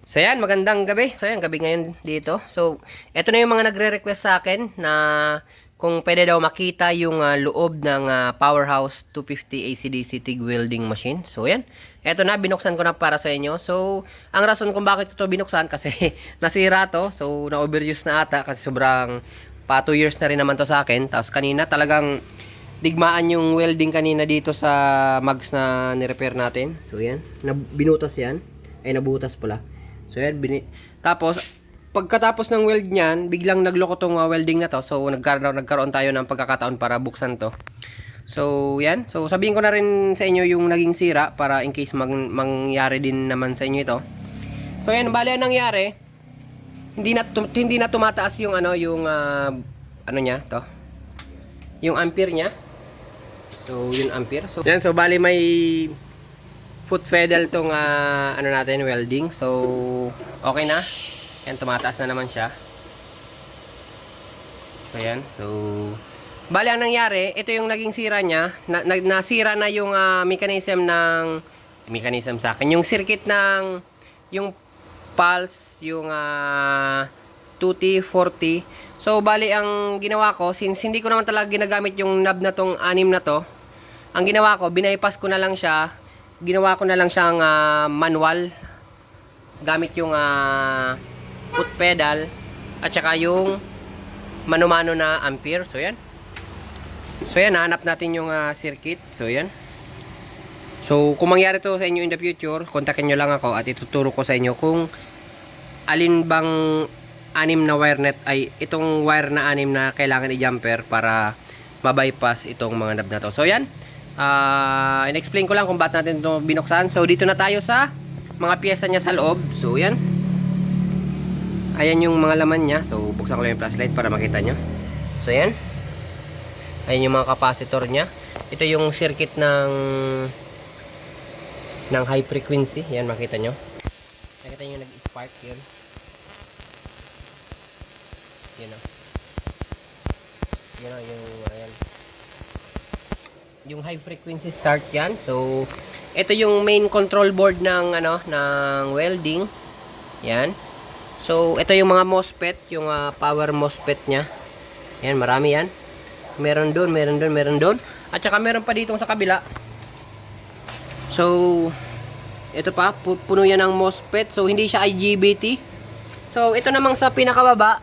So yan, magandang gabi. So yan, gabi ngayon dito. So, eto na yung mga nagre-request sa akin na kung pwede daw makita yung loob ng Powerhouse 250 AC/DC TIG welding machine. So yan, eto na, binuksan ko na para sa inyo. So, ang rason kung bakit ko to binuksan kasi nasira to. So, na-overuse na ata kasi sobrang pa 2 years na rin naman to sa akin. Tapos kanina talagang digmaan yung welding kanina dito sa mags na ni-repair natin. So yan, binutas yan. Ay, nabutas pala. So yan, tapos pagkatapos ng weld niyan, biglang nagloko tong welding na to. So nagkaroon tayo ng pagkakataon para buksan to. So yan, so sabihin ko na rin sa inyo yung naging sira para in case mangyari din naman sa inyo ito. So yan, bali ang nangyari, hindi na tumataas yung ano niya to. Yung ampere niya. So yun ampere. So yan, so bali may foot pedal tong ano natin, welding. So okay na. Yan, tumataas na naman siya. So yan. So bali ang nangyari, ito yung naging sira niya. Nasira na yung mechanism sa akin. Yung circuit ng yung pulse, yung 2T, 4T. So bali ang ginawa ko, since hindi ko naman talaga ginagamit yung knob na tong 6 na to, ang ginawa ko, binaypas ko na lang siya. Ginawa ko na lang siyang manual gamit yung foot pedal at saka yung mano-mano na ampere. So yan, nahanap natin yung circuit. So yan, so kung mangyari to sa inyo in the future, kontakin nyo lang ako at ituturo ko sa inyo kung alin bang 6 na wire net ay itong wire na 6 na kailangan i-jumper para ma-bypass itong mga knob na to. So yan, in-explain ko lang kung bakit natin ito binuksan. So dito na tayo sa mga pyesa niya sa loob. So yan, ayan yung mga laman niya. So buksan ko lang yung flashlight para makita nyo. So yan, ayan yung mga capacitor niya. Ito yung circuit ng high frequency. Yan, makita nyo, nakita nyo nag-spark yun. Yun o, yun o, yung ayan, yung high frequency start yan. So ito yung main control board ng ng welding. Yan. So ito yung mga MOSFET, yung power MOSFET nya. Yan, marami yan. Meron doon, meron doon. At saka meron pa dito sa kabila. So ito pa, puno yan ng MOSFET. So hindi siya IGBT. So ito namang sa pinakababa,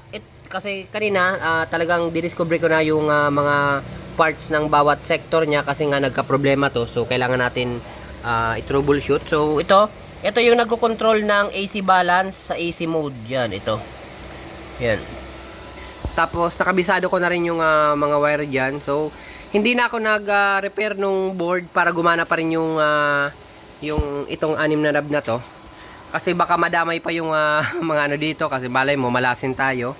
kasi kanina talagang didiscover ko na yung mga parts ng bawat sector niya kasi nga nagka-problema to. So kailangan natin i-troubleshoot. So ito yung nagko-control ng AC balance sa AC mode. Yan, ito. Yan. Tapos nakabisado ko na rin yung mga wire diyan. So hindi na ako nag-repair nung board para gumana pa rin yung itong 6 na knob na to. Kasi baka madamay pa yung mga dito kasi balay mo malasin tayo.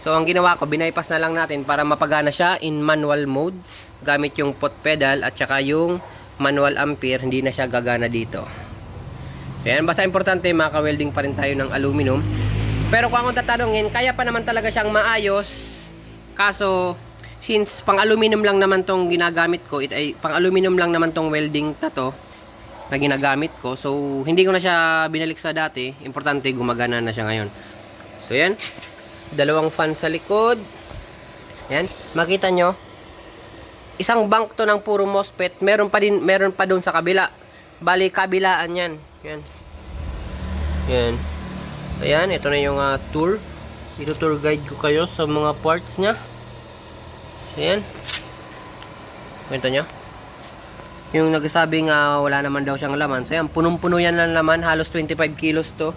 So ang ginawa ko, binaypas na lang natin para mapagana siya in manual mode gamit yung foot pedal at saka yung manual ampere, hindi na siya gagana dito. So yan, basta importante maka-welding pa rin tayo ng aluminum. Pero kung akong tatanungin, kaya pa naman talaga siyang maayos. Kaso since pang aluminum lang naman tong ginagamit ko, pang aluminum lang naman tong welding na to na ginagamit ko. So hindi ko na siya binalik sa dati. Importante gumagana na siya ngayon. So yan, dalawang fan sa likod. Yan, makita nyo, isang bank to ng puro MOSFET. Meron pa doon sa kabila. Bali kabilaan yan. Yan. Yan. So yan, ito na yung tour. Ito-tour guide ko kayo sa mga parts nya. So yan, kwento nyo, yung nagsasabing wala naman daw siyang laman. So yan, punong-puno yan ng laman. Halos 25 kilos to.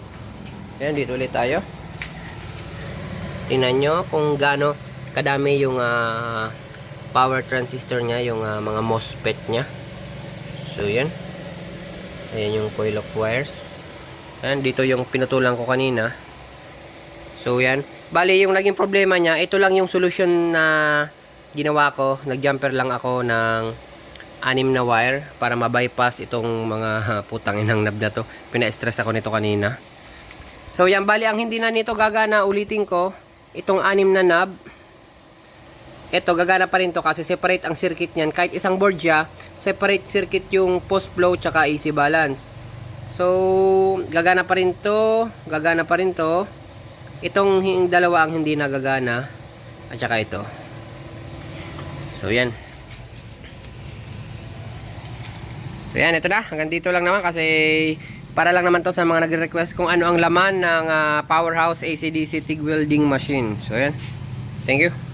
Yan, dito ulit tayo. Tingnan nyo kung gaano kadami yung power transistor nya, yung mga MOSFET nya. So yan, ayan yung coil of wires. Yan, dito yung pinutulan ko kanina. So yan, bali yung naging problema nya, ito lang yung solution na ginawa ko. Nag-jumper lang ako ng 6 na wire para ma-bypass itong mga putang inang knob na to. Pina-stress ako nito kanina. So yan, bali ang hindi na nito gagana, ulitin ko, itong 6 na knob. Ito gagana pa rin to kasi separate ang circuit niyan. Kahit isang board siya, separate circuit yung post flow tsaka AC balance. So, gagana pa rin to. Gagana pa rin to. Itong dalawa ang hindi nagagana. At saka ito. So, yan. So, yan. Ito na. Hanggang dito lang naman kasi para lang naman to sa mga nagre-request kung ano ang laman ng Powerhouse AC/DC TIG welding machine. So, yan. Thank you.